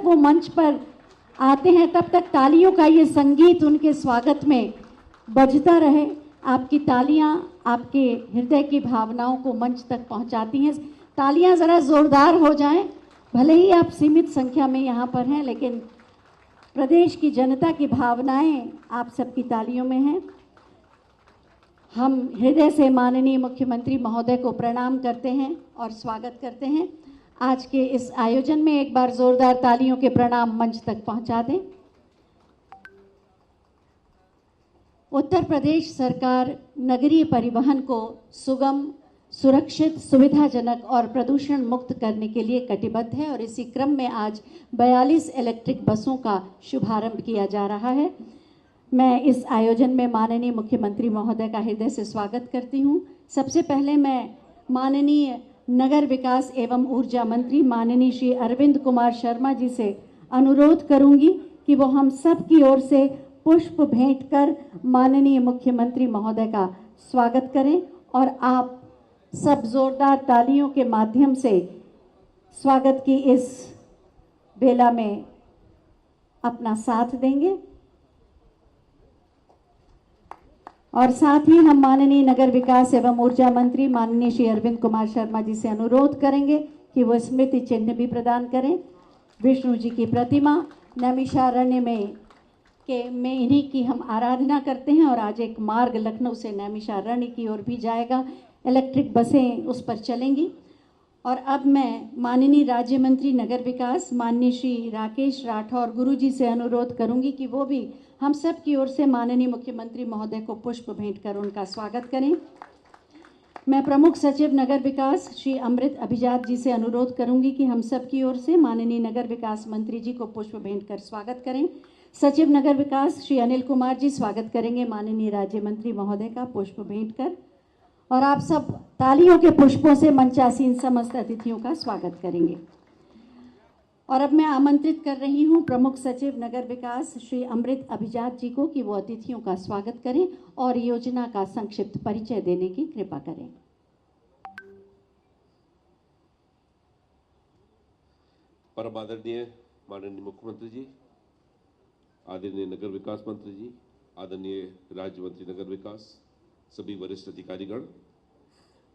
तक वो मंच पर आते हैं तब तक तालियों का ये संगीत उनके स्वागत में बजता रहे। आपकी तालियां आपके हृदय की भावनाओं को मंच तक पहुंचाती हैं। तालियां ज़रा ज़ोरदार हो जाएं। भले ही आप सीमित संख्या में यहाँ पर हैं, लेकिन प्रदेश की जनता की भावनाएं आप सबकी तालियों में हैं। हम हृदय से माननीय मुख्यमंत्री महोदय को प्रणाम करते हैं और स्वागत करते हैं। आज के इस आयोजन में एक बार जोरदार तालियों के प्रणाम मंच तक पहुंचा दें। उत्तर प्रदेश सरकार नगरीय परिवहन को सुगम, सुरक्षित, सुविधाजनक और प्रदूषण मुक्त करने के लिए कटिबद्ध है और इसी क्रम में आज 42 इलेक्ट्रिक बसों का शुभारंभ किया जा रहा है। मैं इस आयोजन में माननीय मुख्यमंत्री महोदय का हृदय से स्वागत करती हूँ। सबसे पहले मैं माननीय नगर विकास एवं ऊर्जा मंत्री माननीय श्री अरविंद कुमार शर्मा जी से अनुरोध करूंगी कि वो हम सब की ओर से पुष्प भेंट कर माननीय मुख्यमंत्री महोदय का स्वागत करें और आप सब जोरदार तालियों के माध्यम से स्वागत की इस बेला में अपना साथ देंगे। और साथ ही हम माननीय नगर विकास एवं ऊर्जा मंत्री माननीय श्री अरविंद कुमार शर्मा जी से अनुरोध करेंगे कि वो स्मृति चिन्ह भी प्रदान करें। विष्णु जी की प्रतिमा नैमिषारण्य में इन्हीं की हम आराधना करते हैं और आज एक मार्ग लखनऊ से नैमिषारण्य की ओर भी जाएगा। इलेक्ट्रिक बसें उस पर चलेंगी। और अब मैं माननीय राज्य मंत्री नगर विकास माननीय श्री राकेश राठौर गुरु जी से अनुरोध करूंगी कि वो भी हम सब की ओर से माननीय मुख्यमंत्री महोदय को पुष्प भेंट कर उनका स्वागत करें। मैं प्रमुख सचिव नगर विकास श्री अमृत अभिजात जी से अनुरोध करूंगी कि हम सब की ओर से माननीय नगर विकास मंत्री जी को पुष्प भेंट कर स्वागत करें। सचिव नगर विकास श्री अनिल कुमार जी स्वागत करेंगे माननीय राज्य मंत्री महोदय का पुष्प भेंट कर। और आप सब तालियों के पुष्पों से मंचासीन समस्त अतिथियों का स्वागत करेंगे। और अब मैं आमंत्रित कर रही हूं प्रमुख सचिव नगर विकास श्री अमृत अभिजात जी को कि वो अतिथियों का स्वागत करें और योजना का संक्षिप्त परिचय देने की कृपा करें। परम आदरणीय माननीय मुख्यमंत्री जी, आदरणीय नगर विकास मंत्री जी, आदरणीय राज्य मंत्री नगर विकास, सभी वरिष्ठ अधिकारीगण,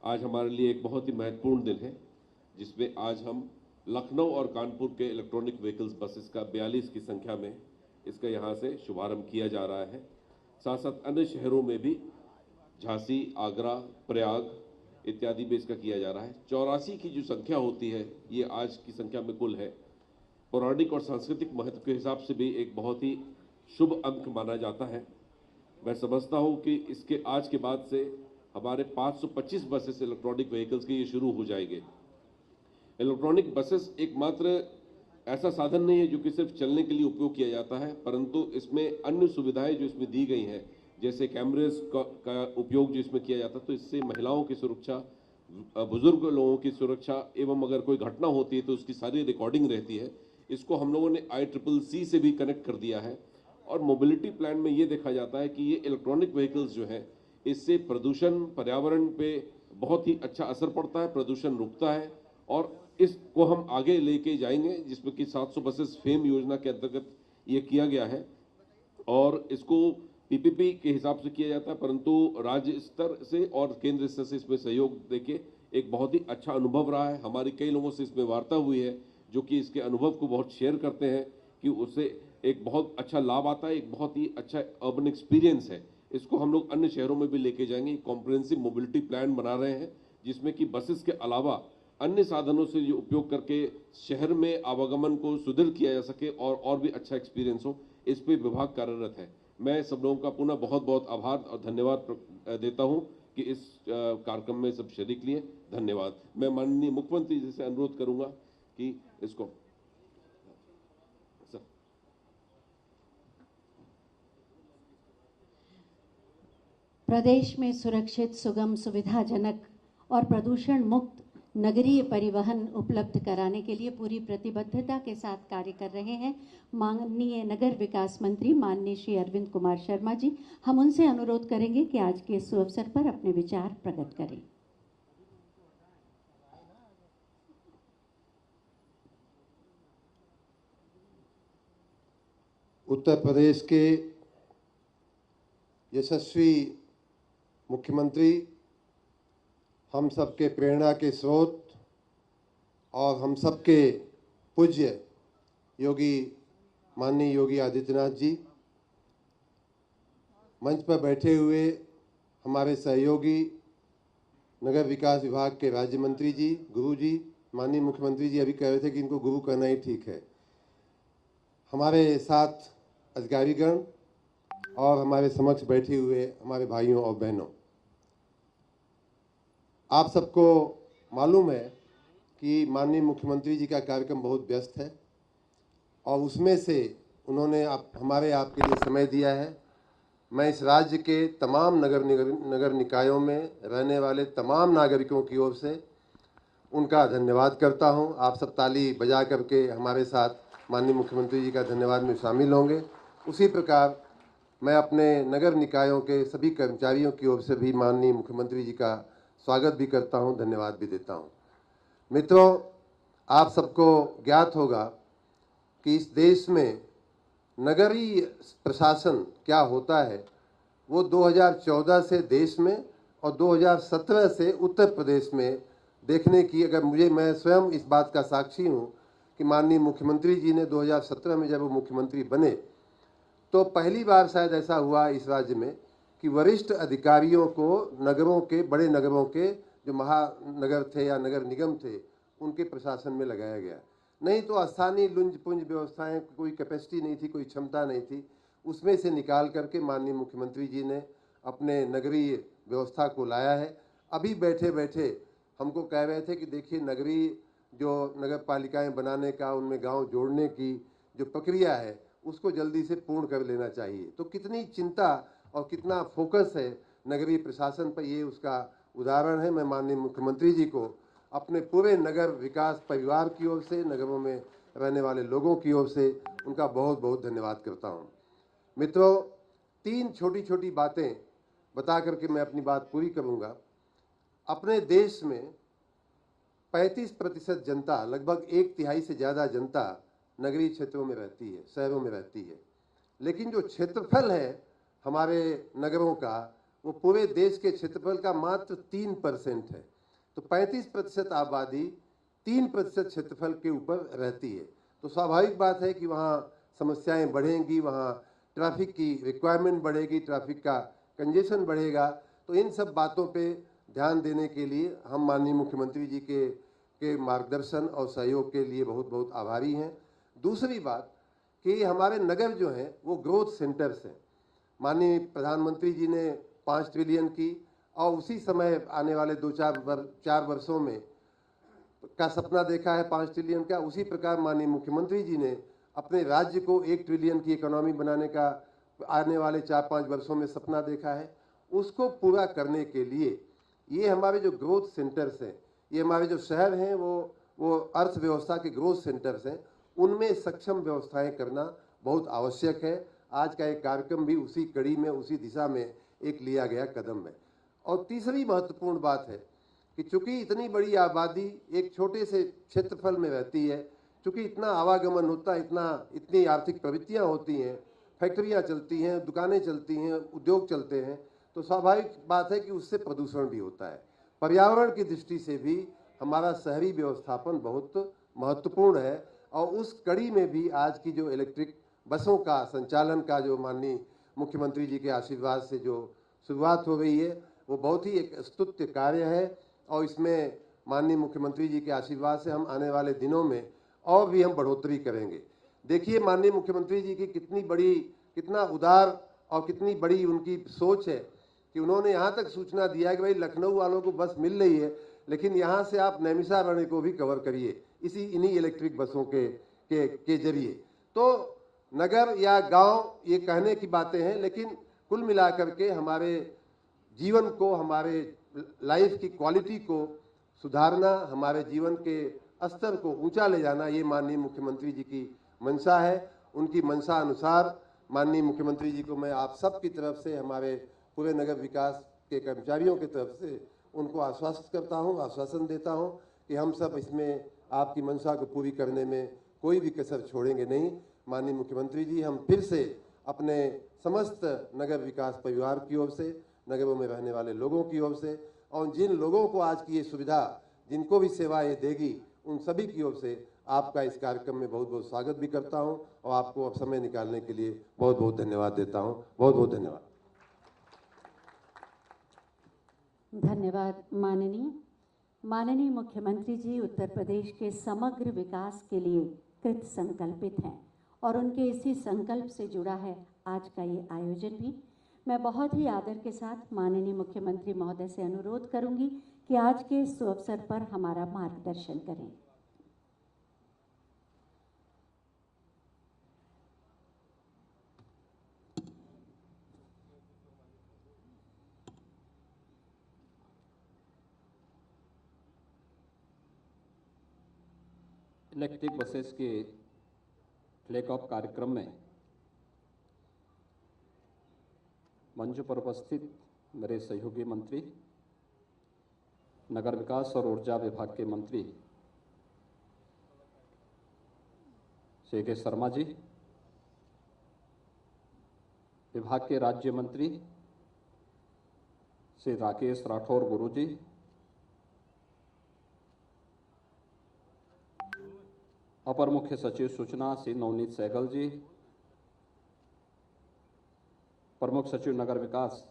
आज हमारे लिए एक बहुत ही महत्वपूर्ण दिन है जिसमें आज हम लखनऊ और कानपुर के इलेक्ट्रॉनिक व्हीकल्स बसेस का 42 की संख्या में इसका यहाँ से शुभारंभ किया जा रहा है। साथ साथ अन्य शहरों में भी झांसी, आगरा, प्रयाग इत्यादि में इसका किया जा रहा है। 84 की जो संख्या होती है ये आज की संख्या में कुल है। पौराणिक और सांस्कृतिक महत्व के हिसाब से भी एक बहुत ही शुभ अंक माना जाता है। मैं समझता हूँ कि इसके आज के बाद से हमारे 525 बसेस इलेक्ट्रॉनिक व्हीकल्स के ये शुरू हो जाएंगे। इलेक्ट्रॉनिक बसेस एकमात्र ऐसा साधन नहीं है जो कि सिर्फ चलने के लिए उपयोग किया जाता है, परंतु इसमें अन्य सुविधाएं जो इसमें दी गई हैं, जैसे कैमरेज का उपयोग जो इसमें किया जाता है, तो इससे महिलाओं की सुरक्षा, बुजुर्ग लोगों की सुरक्षा एवं अगर कोई घटना होती है तो उसकी सारी रिकॉर्डिंग रहती है। इसको हम लोगों ने ICCC से भी कनेक्ट कर दिया है। और मोबिलिटी प्लान में ये देखा जाता है कि ये इलेक्ट्रॉनिक व्हीकल्स जो है इससे प्रदूषण, पर्यावरण पे बहुत ही अच्छा असर पड़ता है, प्रदूषण रुकता है और इसको हम आगे लेके जाएंगे, जिसमें कि 700 बसेस फेम योजना के अंतर्गत ये किया गया है और इसको PPP के हिसाब से किया जाता है, परंतु राज्य स्तर से और केंद्र स्तर से इसमें सहयोग देके एक बहुत ही अच्छा अनुभव रहा है। हमारी कई लोगों से इसमें वार्ता हुई है जो कि इसके अनुभव को बहुत शेयर करते हैं कि उससे एक बहुत अच्छा लाभ आता है, एक बहुत ही अच्छा अर्बन एक्सपीरियंस है। इसको हम लोग अन्य शहरों में भी लेके जाएंगे। कॉम्प्रिहेंसिव मोबिलिटी प्लान बना रहे हैं जिसमें कि बसेस के अलावा अन्य साधनों से जो उपयोग करके शहर में आवागमन को सुदृढ़ किया जा सके और भी अच्छा एक्सपीरियंस हो, इस पे विभाग कार्यरत है। मैं सब लोगों का पुनः बहुत बहुत आभार और धन्यवाद देता हूं कि इस कार्यक्रम में सब शरीक लिए। धन्यवाद। मैं माननीय मुख्यमंत्री जी से अनुरोध करूंगा कि इसको प्रदेश में सुरक्षित, सुगम, सुविधाजनक और प्रदूषण मुक्त नगरीय परिवहन उपलब्ध कराने के लिए पूरी प्रतिबद्धता के साथ कार्य कर रहे हैं माननीय नगर विकास मंत्री माननीय श्री अरविंद कुमार शर्मा जी। हम उनसे अनुरोध करेंगे कि आज के इस अवसर पर अपने विचार प्रकट करें। उत्तर प्रदेश के यशस्वी मुख्यमंत्री, हम सबके प्रेरणा के स्रोत और हम सबके पूज्य माननीय योगी आदित्यनाथ जी, मंच पर बैठे हुए हमारे सहयोगी नगर विकास विभाग के राज्य मंत्री जी, गुरु जी, माननीय मुख्यमंत्री जी अभी कह रहे थे कि इनको गुरु कहना ही ठीक है, हमारे साथ अधिकारीगण और हमारे समक्ष बैठे हुए हमारे भाइयों और बहनों, आप सबको मालूम है कि माननीय मुख्यमंत्री जी का कार्यक्रम बहुत व्यस्त है और उसमें से उन्होंने आपके लिए समय दिया है। मैं इस राज्य के तमाम नगर निकायों में रहने वाले तमाम नागरिकों की ओर से उनका धन्यवाद करता हूं। आप सब ताली बजा करके हमारे साथ माननीय मुख्यमंत्री जी का धन्यवाद में शामिल होंगे। उसी प्रकार मैं अपने नगर निकायों के सभी कर्मचारियों की ओर से भी माननीय मुख्यमंत्री जी का स्वागत भी करता हूं, धन्यवाद भी देता हूं। मित्रों, आप सबको ज्ञात होगा कि इस देश में नगरीय प्रशासन क्या होता है, वो 2014 से देश में और 2017 से उत्तर प्रदेश में देखने की, मैं स्वयं इस बात का साक्षी हूँ कि माननीय मुख्यमंत्री जी ने 2017 में जब वो मुख्यमंत्री बने तो पहली बार शायद ऐसा हुआ इस राज्य में कि वरिष्ठ अधिकारियों को नगरों के, बड़े नगरों के जो महानगर थे या नगर निगम थे, उनके प्रशासन में लगाया गया। नहीं तो स्थानीय लुंज पुंज व्यवस्थाएं, कोई कैपेसिटी नहीं थी, कोई क्षमता नहीं थी, उसमें से निकाल करके माननीय मुख्यमंत्री जी ने अपने नगरीय व्यवस्था को लाया है। अभी बैठे बैठे हमको कह रहे थे कि देखिए, नगरीय जो नगर पालिकाएँ बनाने का, उनमें गाँव जोड़ने की जो प्रक्रिया है उसको जल्दी से पूर्ण कर लेना चाहिए। तो कितनी चिंता और कितना फोकस है नगरीय प्रशासन पर, ये उसका उदाहरण है। मैं माननीय मुख्यमंत्री जी को अपने पूरे नगर विकास परिवार की ओर से, नगरों में रहने वाले लोगों की ओर से उनका बहुत बहुत धन्यवाद करता हूँ। मित्रों, 3 छोटी छोटी बातें बता करके मैं अपनी बात पूरी करूँगा। अपने देश में 35% जनता, लगभग 1/3 से ज़्यादा जनता नगरीय क्षेत्रों में रहती है, शहरों में रहती है, लेकिन जो क्षेत्रफल है हमारे नगरों का, वो पूरे देश के क्षेत्रफल का मात्र 3% है। तो 35% आबादी 3% क्षेत्रफल के ऊपर रहती है। तो स्वाभाविक बात है कि वहाँ समस्याएं बढ़ेंगी, वहाँ ट्रैफिक की रिक्वायरमेंट बढ़ेगी, ट्रैफिक का कंजेशन बढ़ेगा। तो इन सब बातों पे ध्यान देने के लिए हम माननीय मुख्यमंत्री जी के मार्गदर्शन और सहयोग के लिए बहुत बहुत आभारी हैं। दूसरी बात कि हमारे नगर जो हैं वो ग्रोथ सेंटर्स हैं। माननीय प्रधानमंत्री जी ने 5 ट्रिलियन की और उसी समय आने वाले 4 वर्षों में का सपना देखा है 5 ट्रिलियन का। उसी प्रकार माननीय मुख्यमंत्री जी ने अपने राज्य को 1 ट्रिलियन की इकोनॉमी बनाने का आने वाले 4-5 वर्षों में सपना देखा है। उसको पूरा करने के लिए ये हमारे जो ग्रोथ सेंटर्स हैं, ये हमारे जो शहर हैं, वो अर्थव्यवस्था के ग्रोथ सेंटर्स हैं, उनमें सक्षम व्यवस्थाएं करना बहुत आवश्यक है। आज का एक कार्यक्रम भी उसी कड़ी में, उसी दिशा में एक लिया गया कदम है। और तीसरी महत्वपूर्ण बात है कि चूंकि इतनी बड़ी आबादी एक छोटे से क्षेत्रफल में रहती है, चूंकि इतना आवागमन होता है, इतनी आर्थिक प्रवृत्तियां होती हैं, फैक्ट्रियां चलती हैं, दुकानें चलती हैं, उद्योग चलते हैं, तो स्वाभाविक बात है कि उससे प्रदूषण भी होता है। पर्यावरण की दृष्टि से भी हमारा शहरी व्यवस्थापन बहुत महत्वपूर्ण है। और उस कड़ी में भी आज की जो इलेक्ट्रिक बसों का संचालन का जो माननीय मुख्यमंत्री जी के आशीर्वाद से जो शुरुआत हो गई है, वो बहुत ही एक स्तुत्य कार्य है। और इसमें माननीय मुख्यमंत्री जी के आशीर्वाद से हम आने वाले दिनों में और भी हम बढ़ोतरी करेंगे। देखिए, माननीय मुख्यमंत्री जी की कितना उदार और कितनी बड़ी उनकी सोच है कि उन्होंने यहाँ तक सूचना दिया है कि भाई लखनऊ वालों को बस मिल रही है, लेकिन यहाँ से आप नैमिषारण्य को भी कवर करिए इन्हीं इलेक्ट्रिक बसों के जरिए। तो नगर या गांव ये कहने की बातें हैं, लेकिन कुल मिलाकर के हमारे जीवन को, हमारे लाइफ की क्वालिटी को सुधारना, हमारे जीवन के स्तर को ऊंचा ले जाना, ये माननीय मुख्यमंत्री जी की मंशा है। उनकी मंशा अनुसार माननीय मुख्यमंत्री जी को मैं आप सब की तरफ से, हमारे पूरे नगर विकास के कर्मचारियों की तरफ से उनको आश्वस्त करता हूँ, आश्वासन देता हूँ कि हम सब इसमें आपकी मंशा को पूरी करने में कोई भी कसर छोड़ेंगे नहीं। माननीय मुख्यमंत्री जी, हम फिर से अपने समस्त नगर विकास परिवार की ओर से, नगरों में रहने वाले लोगों की ओर से, और जिन लोगों को आज की ये सुविधा, जिनको भी सेवा ये देगी, उन सभी की ओर से आपका इस कार्यक्रम में बहुत बहुत स्वागत भी करता हूं और आपको अब समय निकालने के लिए बहुत बहुत धन्यवाद देता हूं। बहुत बहुत धन्यवाद। धन्यवाद माननीय मुख्यमंत्री जी उत्तर प्रदेश के समग्र विकास के लिए कृत संकल्पित हैं और उनके इसी संकल्प से जुड़ा है आज का ये आयोजन भी। मैं बहुत ही आदर के साथ माननीय मुख्यमंत्री महोदय से अनुरोध करूंगी कि आज के इस अवसर पर हमारा मार्गदर्शन करें। इलेक्ट्रिक बसेस के फ्लैग ऑफ कार्यक्रम में मंच पर उपस्थित मेरे सहयोगी मंत्री, नगर विकास और ऊर्जा विभाग के मंत्री श्री के शर्मा जी, विभाग के राज्य मंत्री श्री राकेश राठौर गुरु जी, अपर मुख्य सचिव सूचना श्री नवनीत सहगल जी, प्रमुख सचिव नगर विकास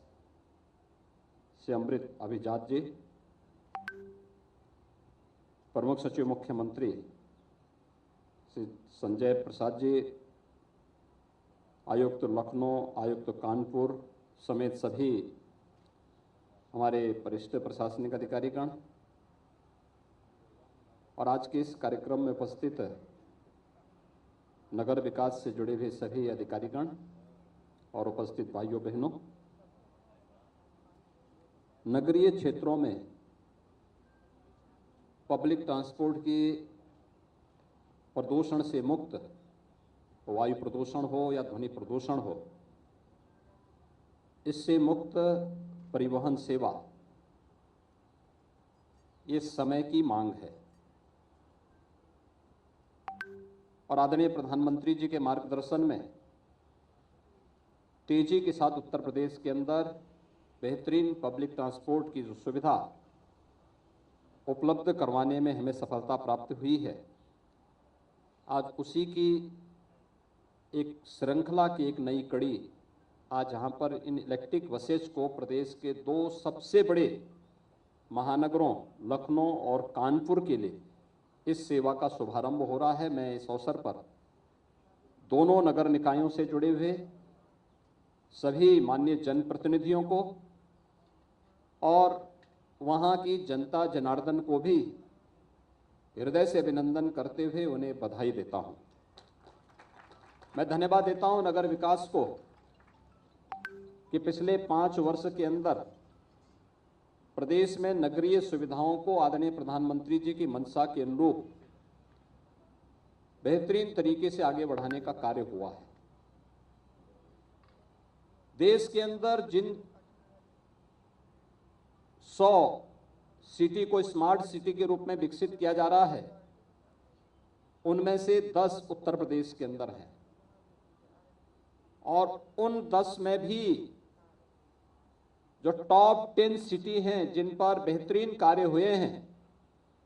श्री अमृत अभिजात जी, प्रमुख सचिव मुख्यमंत्री श्री संजय प्रसाद जी, आयुक्त लखनऊ, आयुक्त कानपुर समेत सभी हमारे वरिष्ठ प्रशासनिक अधिकारीगण और आज के इस कार्यक्रम में उपस्थित नगर विकास से जुड़े हुए सभी अधिकारीगण और उपस्थित भाइयों बहनों, नगरीय क्षेत्रों में पब्लिक ट्रांसपोर्ट की प्रदूषण से मुक्त, वायु प्रदूषण हो या ध्वनि प्रदूषण हो, इससे मुक्त परिवहन सेवा ये समय की मांग है और आदरणीय प्रधानमंत्री जी के मार्गदर्शन में तेजी के साथ उत्तर प्रदेश के अंदर बेहतरीन पब्लिक ट्रांसपोर्ट की जो सुविधा उपलब्ध करवाने में हमें सफलता प्राप्त हुई है, आज उसी की एक श्रृंखला की एक नई कड़ी आज यहाँ पर इन इलेक्ट्रिक बसेज को प्रदेश के दो सबसे बड़े महानगरों लखनऊ और कानपुर के लिए इस सेवा का शुभारंभ हो रहा है। मैं इस अवसर पर दोनों नगर निकायों से जुड़े हुए सभी माननीय जनप्रतिनिधियों को और वहाँ की जनता जनार्दन को भी हृदय से अभिनंदन करते हुए उन्हें बधाई देता हूँ। मैं धन्यवाद देता हूँ नगर विकास को कि पिछले 5 वर्ष के अंदर प्रदेश में नगरीय सुविधाओं को आदरणीय प्रधानमंत्री जी की मंशा के अनुरूप बेहतरीन तरीके से आगे बढ़ाने का कार्य हुआ है। देश के अंदर जिन 100 सिटी को स्मार्ट सिटी के रूप में विकसित किया जा रहा है, उनमें से 10 उत्तर प्रदेश के अंदर हैं और उन 10 में भी जो टॉप 10 सिटी हैं जिन पर बेहतरीन कार्य हुए हैं,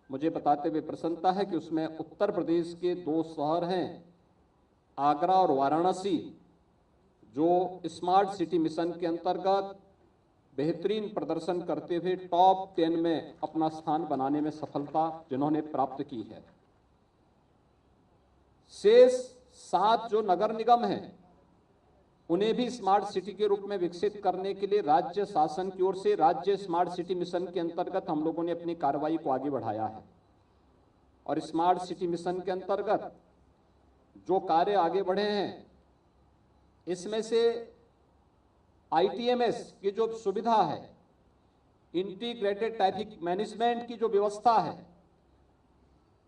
मुझे बताते हुए प्रसन्नता है कि उसमें उत्तर प्रदेश के 2 शहर हैं, आगरा और वाराणसी, जो स्मार्ट सिटी मिशन के अंतर्गत बेहतरीन प्रदर्शन करते हुए टॉप 10 में अपना स्थान बनाने में सफलता जिन्होंने प्राप्त की है। शेष 7 जो नगर निगम हैं, उन्हें भी स्मार्ट सिटी के रूप में विकसित करने के लिए राज्य शासन की ओर से राज्य स्मार्ट सिटी मिशन के अंतर्गत हम लोगों ने अपनी कार्रवाई को आगे बढ़ाया है और स्मार्ट सिटी मिशन के अंतर्गत जो कार्य आगे बढ़े हैं, इसमें से ITMS की जो सुविधा है, इंटीग्रेटेड ट्रैफिक मैनेजमेंट की जो व्यवस्था है,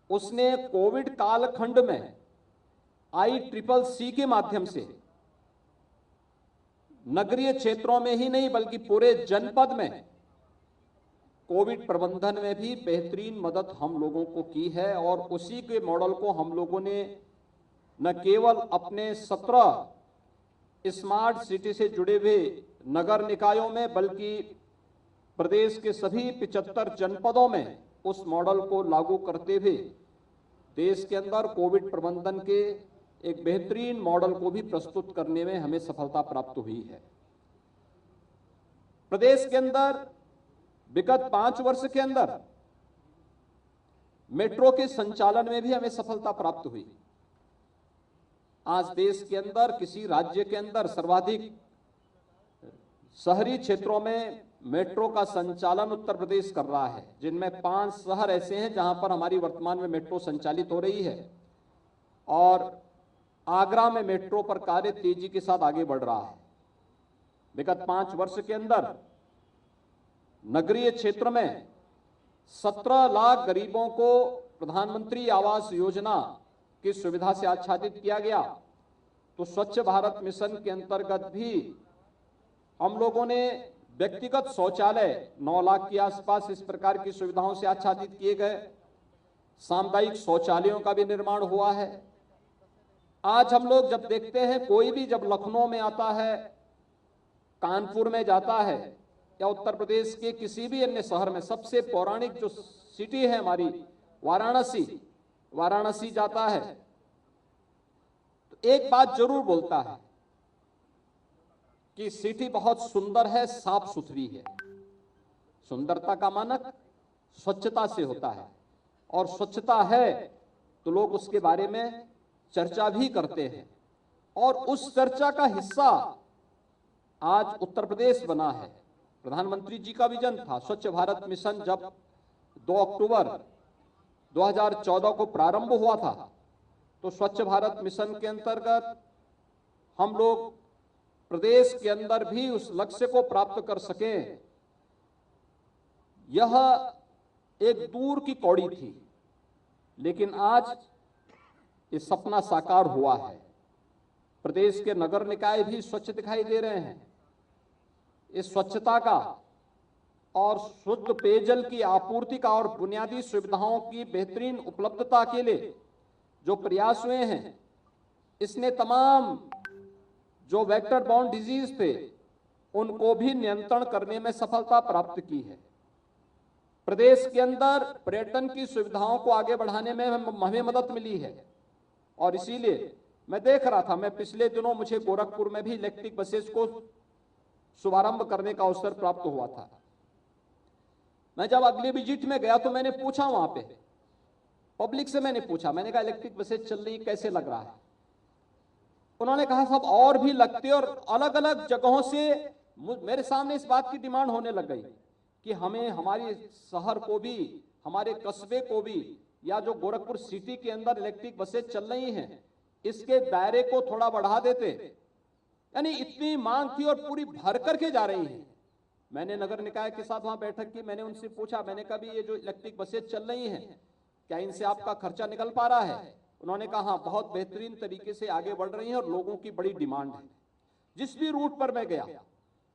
उसने कोविड कालखंड में ICCC के माध्यम से नगरीय क्षेत्रों में ही नहीं बल्कि पूरे जनपद में कोविड प्रबंधन में भी बेहतरीन मदद हम लोगों को की है और उसी के मॉडल को हम लोगों ने न केवल अपने 17 स्मार्ट सिटी से जुड़े हुए नगर निकायों में, बल्कि प्रदेश के सभी 75 जनपदों में उस मॉडल को लागू करते हुए देश के अंदर कोविड प्रबंधन के एक बेहतरीन मॉडल को भी प्रस्तुत करने में हमें सफलता प्राप्त हुई है। प्रदेश के अंदर विगत 5 वर्ष के अंदर मेट्रो के संचालन में भी हमें सफलता प्राप्त हुई। आज देश के अंदर किसी राज्य के अंदर सर्वाधिक शहरी क्षेत्रों में मेट्रो का संचालन उत्तर प्रदेश कर रहा है, जिनमें 5 शहर ऐसे हैं जहां पर हमारी वर्तमान में मेट्रो संचालित हो रही है और आगरा में मेट्रो पर कार्य तेजी के साथ आगे बढ़ रहा है। विगत 5 वर्ष के अंदर नगरीय क्षेत्र में 17 लाख गरीबों को प्रधानमंत्री आवास योजना की सुविधा से आच्छादित किया गया। तो स्वच्छ भारत मिशन के अंतर्गत भी हम लोगों ने व्यक्तिगत शौचालय 9 लाख के आसपास इस प्रकार की सुविधाओं से आच्छादित किए गए। सामुदायिक शौचालयों का भी निर्माण हुआ है। आज हम लोग जब देखते हैं, कोई भी जब लखनऊ में आता है, कानपुर में जाता है या उत्तर प्रदेश के किसी भी अन्य शहर में, सबसे पौराणिक जो सिटी है हमारी वाराणसी जाता है तो एक बात जरूर बोलता है कि सिटी बहुत सुंदर है, साफ सुथरी है। सुंदरता का मानक स्वच्छता से होता है और स्वच्छता है तो लोग उसके बारे में चर्चा भी करते हैं और उस चर्चा का हिस्सा आज उत्तर प्रदेश बना है। प्रधानमंत्री जी का विजन था स्वच्छ भारत मिशन, जब 2 अक्टूबर 2014 को प्रारंभ हुआ था तो स्वच्छ भारत मिशन के अंतर्गत हम लोग प्रदेश के अंदर भी उस लक्ष्य को प्राप्त कर सकें, यह एक दूर की कौड़ी थी, लेकिन आज ये सपना साकार हुआ है। प्रदेश के नगर निकाय भी स्वच्छ दिखाई दे रहे हैं। इस स्वच्छता का और शुद्ध पेयजल की आपूर्ति का और बुनियादी सुविधाओं की बेहतरीन उपलब्धता के लिए जो प्रयास हुए हैं, इसने तमाम जो वेक्टर बाउंड डिजीज थे उनको भी नियंत्रण करने में सफलता प्राप्त की है। प्रदेश के अंदर पर्यटन की सुविधाओं को आगे बढ़ाने में हमें मदद मिली है और इसीलिए मैं देख रहा था, मैं पिछले दिनों मुझे गोरखपुर में भी इलेक्ट्रिक बसेस को शुभारंभ करने का अवसर प्राप्त हुआ था। मैं जब अगले विजिट में गया तो मैंने पूछा वहां पे पब्लिक से, मैंने पूछा, मैंने कहा इलेक्ट्रिक बसेस चल रही कैसे लग रहा है? उन्होंने कहा सब और भी लगते, और अलग अलग जगहों से मेरे सामने इस बात की डिमांड होने लग गई कि हमें हमारे शहर को भी, हमारे कस्बे को भी, या जो गोरखपुर सिटी के अंदर इलेक्ट्रिक बसेस चल रही हैं इसके दायरे को थोड़ा बढ़ा देते। यानी इतनी मांग थी और पूरी भर करके जा रही है। मैंने नगर निकाय के साथ वहां बैठक की, मैंने उनसे पूछा, मैंने कहा भी ये जो इलेक्ट्रिक बसेस चल रही हैं क्या इनसे आपका खर्चा निकल पा रहा है? उन्होंने कहा हाँ, बहुत बेहतरीन तरीके से आगे बढ़ रही हैं और लोगों की बड़ी डिमांड है। जिस भी रूट पर मैं गया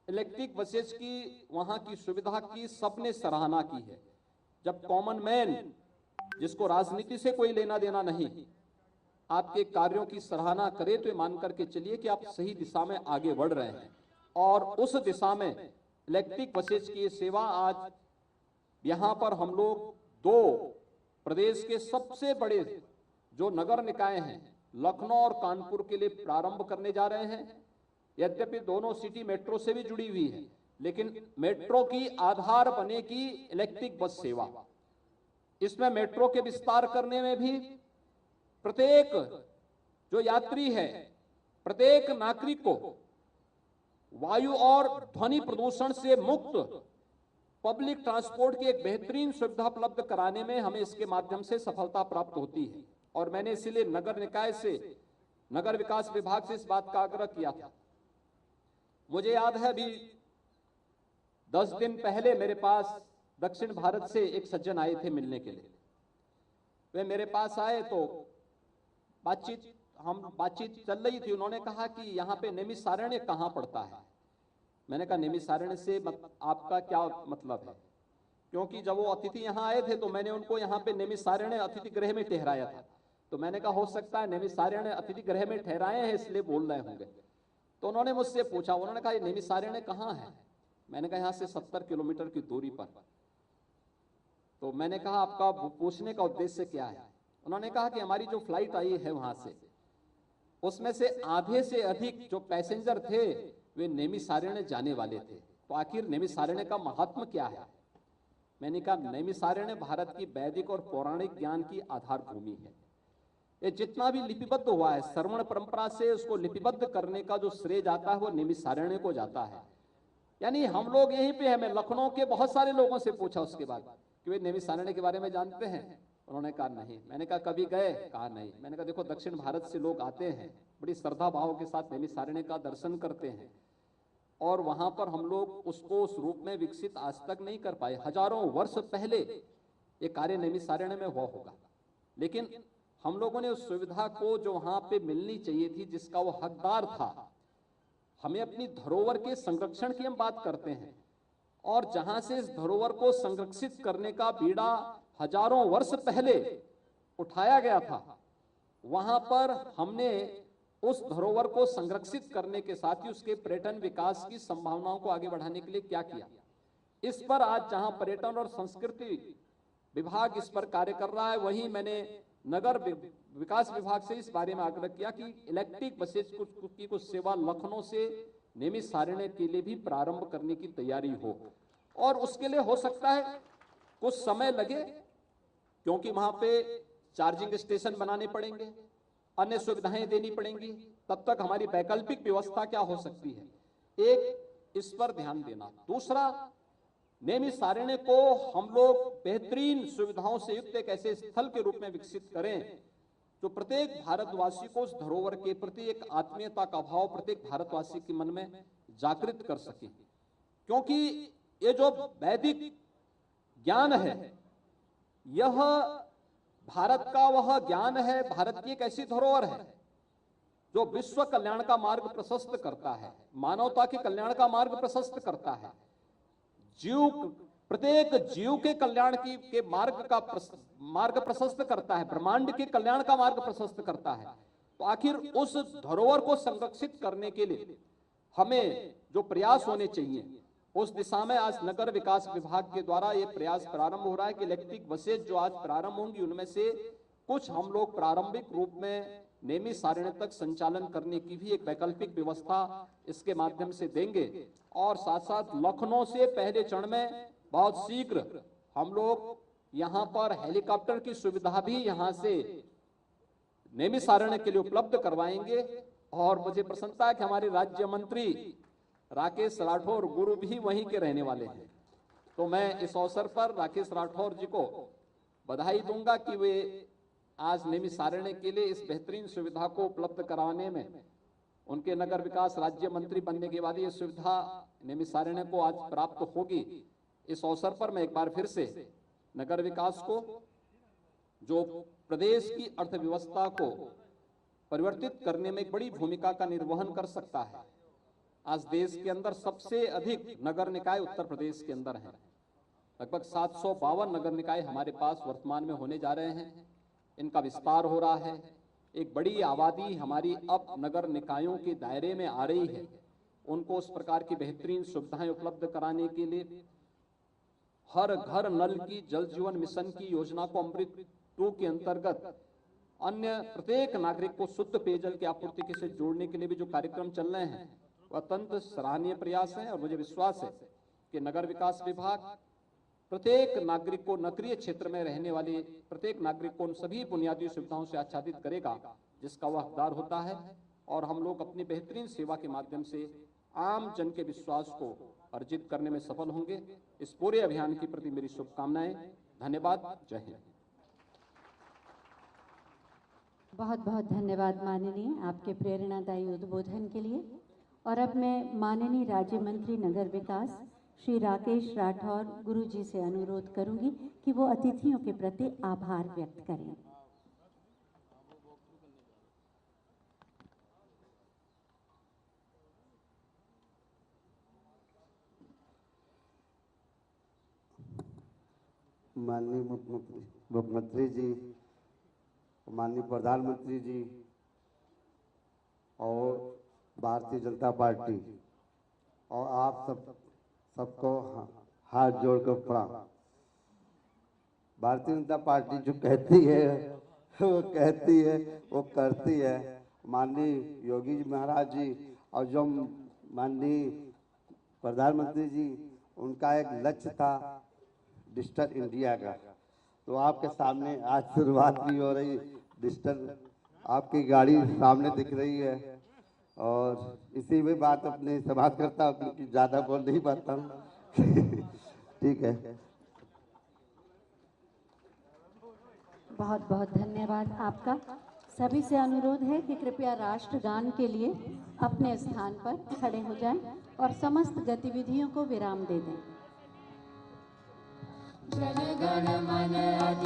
इलेक्ट्रिक बसेस की, वहां की सुविधा की सबने सराहना की है। जब कॉमन मैन, जिसको राजनीति से कोई लेना देना नहीं, आपके कार्यों की सराहना करे तो ये मान करके चलिए कि आप सही दिशा में आगे बढ़ रहे हैं। और उस दिशा में इलेक्ट्रिक बसेस की सेवा आज यहां पर हम लोग 2 प्रदेश के सबसे बड़े जो नगर निकाय हैं, लखनऊ और कानपुर के लिए प्रारंभ करने जा रहे हैं। यद्यपि दोनों सिटी मेट्रो से भी जुड़ी हुई है, लेकिन मेट्रो की आधार बनेगी इलेक्ट्रिक बस सेवा। इसमें मेट्रो के विस्तार करने में भी प्रत्येक जो यात्री है, प्रत्येक नागरिक को वायु और ध्वनि प्रदूषण से मुक्त पब्लिक ट्रांसपोर्ट की एक बेहतरीन सुविधा उपलब्ध कराने में हमें इसके माध्यम से सफलता प्राप्त होती है। और मैंने इसलिए नगर निकाय से, नगर विकास विभाग से इस बात का आग्रह किया था। मुझे याद है अभी 10 दिन पहले मेरे पास दक्षिण भारत से एक सज्जन आए थे मिलने के लिए। वे मेरे पास आए तो बातचीत चल रही थी। उन्होंने कहा कि यहाँ पे नैमिषारण्य कहाँ पड़ता है? मैंने कहा नैमिषारण्य से आपका क्या मतलब है? क्योंकि जब वो अतिथि यहाँ आए थे तो मैंने उनको यहाँ पे नैमिषारण्य अतिथि गृह में ठहराया था। तो मैंने कहा हो सकता है नैमिषारण्य अतिथि गृह में ठहराए हैं इसलिए बोल रहे होंगे। तो उन्होंने मुझसे पूछा, उन्होंने कहा ये नैमिषारण्य कहाँ है? मैंने कहा यहाँ से 70 किलोमीटर की दूरी पर। तो मैंने कहा आपका पूछने का उद्देश्य क्या है? उन्होंने कहा कि हमारी जो फ्लाइट आई है वहां से, उसमें से आधे से अधिक जो पैसेंजर थे वे नैमिषारण्य जाने वाले थे। तो आखिर नैमिषारण्य का महात्म क्या है? मैंने कहा नैमिषारण्य भारत की वैदिक और पौराणिक ज्ञान की आधार भूमि है। ये जितना भी लिपिबद्ध हुआ है, श्रवण परंपरा से उसको लिपिबद्ध करने का जो श्रेय जाता है वो नैमिषारण्य को जाता है। यानी हम लोग यहीं पे हैं। मैं लखनऊ के बहुत सारे लोगों से पूछा उसके बाद कि वे नैमिषारण्य के बारे में जानते हैं? उन्होंने कहा नहीं। मैंने कहा कभी गए? कहा नहीं। मैंने कहा देखो दक्षिण भारत से लोग आते हैं, बड़ी श्रद्धा भाव के साथ नैमिषारण्य का दर्शन करते हैं, और वहां पर हम लोग उसको उस रूप में विकसित आज तक नहीं कर पाए। हजारों वर्ष पहले ये कार्य नैमिषारण्य में हुआ होगा, लेकिन हम लोगों ने उस सुविधा को जो वहां पे मिलनी चाहिए थी, जिसका वो हकदार था, हमें अपनी धरोहर के संरक्षण की हम बात करते हैं, और जहां से इस धरोहर को संरक्षित करने का बीड़ा हजारों वर्ष पहले उठाया गया था, वहां पर हमने उस धरोहर को संरक्षित करने के साथ ही उसके पर्यटन विकास की संभावनाओं को आगे बढ़ाने के लिए क्या किया, इस पर आज जहां पर्यटन और संस्कृति विभाग इस पर कार्य कर रहा है, वहीं मैंने नगर विकास विभाग से इस बारे में आग्रह किया कि इलेक्ट्रिक बसेज की कुछ सेवा लखनऊ से नैमिषारण्य के लिए भी प्रारंभ करने की तैयारी हो। और उसके लिए हो सकता है कुछ समय लगे, क्योंकि वहां पे चार्जिंग स्टेशन बनाने पड़ेंगे, अन्य सुविधाएं देनी पड़ेंगी। तब तक हमारी वैकल्पिक व्यवस्था क्या हो सकती है, एक इस पर ध्यान देना। दूसरा, नैमिषारण्य को हम लोग बेहतरीन सुविधाओं से युक्त एक ऐसे स्थल के रूप में विकसित करें जो प्रत्येक भारतवासी को उस धरोहर के प्रति एक आत्मीयता का भाव प्रत्येक भारतवासी के मन में जागृत कर सके। क्योंकि ये जो वैदिक ज्ञान है, यह भारत का वह ज्ञान है, भारत की एक ऐसी धरोहर है जो विश्व कल्याण का मार्ग प्रशस्त करता है, मानवता के कल्याण का मार्ग प्रशस्त करता है, जीव प्रत्येक जीव के कल्याण के मार्ग प्रशस्त करता है, ब्रह्मांड के कल्याण का मार्ग प्रशस्त करता है। तो आखिर उस धरोहर को संरक्षित करने के लिए हमें जो प्रयास होने चाहिए, उस दिशा में आज नगर विकास विभाग के द्वारा ये प्रयास प्रारंभ हो रहा है कि इलेक्ट्रिक बसेज जो आज प्रारंभ होंगी, उनमें से कुछ हम लोग प्रारंभिक रूप में नैमिषारण्य तक संचालन करने की भी एक वैकल्पिक व्यवस्था इसके माध्यम से देंगे। और साथ साथ लखनऊ से पहले चरण में बहुत शीघ्र हम लोग यहाँ पर हेलीकॉप्टर की सुविधा भी यहाँ से नैमिषारण्य के लिए उपलब्ध करवाएंगे। और मुझे प्रसन्नता है कि हमारे राज्य मंत्री राकेश राठौर गुरु भी वहीं के रहने वाले हैं। तो मैं इस अवसर पर राकेश राठौर जी को बधाई दूंगा कि वे आज नैमिषारण्य के लिए इस बेहतरीन सुविधा को उपलब्ध कराने में, उनके नगर विकास राज्य मंत्री बनने के बाद ये सुविधा नैमिषारण्य को आज प्राप्त होगी। इस अवसर पर मैं एक बार फिर से नगर विकास को, जो प्रदेश की अर्थव्यवस्था को परिवर्तित करने में एक बड़ी भूमिका का निर्वहन कर सकता है। आज देश के अंदर सबसे अधिक नगर निकाय उत्तर प्रदेश के अंदर हैं। लगभग 752 नगर निकाय हमारे पास वर्तमान में होने जा रहे हैं, इनका विस्तार हो रहा है। एक बड़ी आबादी हमारी अब नगर निकायों के दायरे में आ रही है। उनको उस प्रकार की बेहतरीन सुविधाएं उपलब्ध कराने के लिए हर घर नल की जल जीवन मिशन की योजना को अमृत 2 के अंतर्गत अन्य प्रत्येक नागरिक को शुद्ध पेयजल की आपूर्ति से जोड़ने के लिए भी जो कार्यक्रम चल रहे हैं, वह अत्यंत सराहनीय प्रयास है। और मुझे विश्वास है कि नगर विकास विभाग प्रत्येक नागरिक को, नगरीय क्षेत्र में रहने वाले प्रत्येक नागरिक को उन सभी बुनियादी सुविधाओं से आच्छादित करेगा जिसका वह हकदार होता है। और हम लोग अपनी बेहतरीन सेवा के माध्यम से आम जन के विश्वास को अर्जित करने में सफल होंगे। इस पूरे अभियान के प्रति मेरी शुभकामनाएं। धन्यवाद। जय हिंद। बहुत बहुत धन्यवाद माननीय, आपके प्रेरणादायी उद्बोधन के लिए। और अब मैं माननीय राज्य मंत्री नगर विकास श्री राकेश राठौर गुरु जी से अनुरोध करूंगी कि वो अतिथियों के प्रति आभार व्यक्त करें। माननीय मुख्यमंत्री जी, माननीय प्रधानमंत्री जी और भारतीय जनता पार्टी और आप सबको हाथ जोड़कर प्रणाम। भारतीय जनता पार्टी जो कहती है वो कहती है, वो करती है। माननीय योगी जी महाराज जी और जो माननीय प्रधानमंत्री जी, उनका एक लक्ष्य था डिजिटल इंडिया का, तो आपके सामने आज शुरुआत भी हो रही। डिजिटल आपकी गाड़ी सामने दिख रही है और इसी में बात अपने समाप्त करता हूँ क्योंकि ज़्यादा बोल नहीं पाता हूँ। ठीक है। बहुत बहुत धन्यवाद आपका। सभी से अनुरोध है कि कृपया राष्ट्रगान के लिए अपने स्थान पर खड़े हो जाएं और समस्त गतिविधियों को विराम दे दें।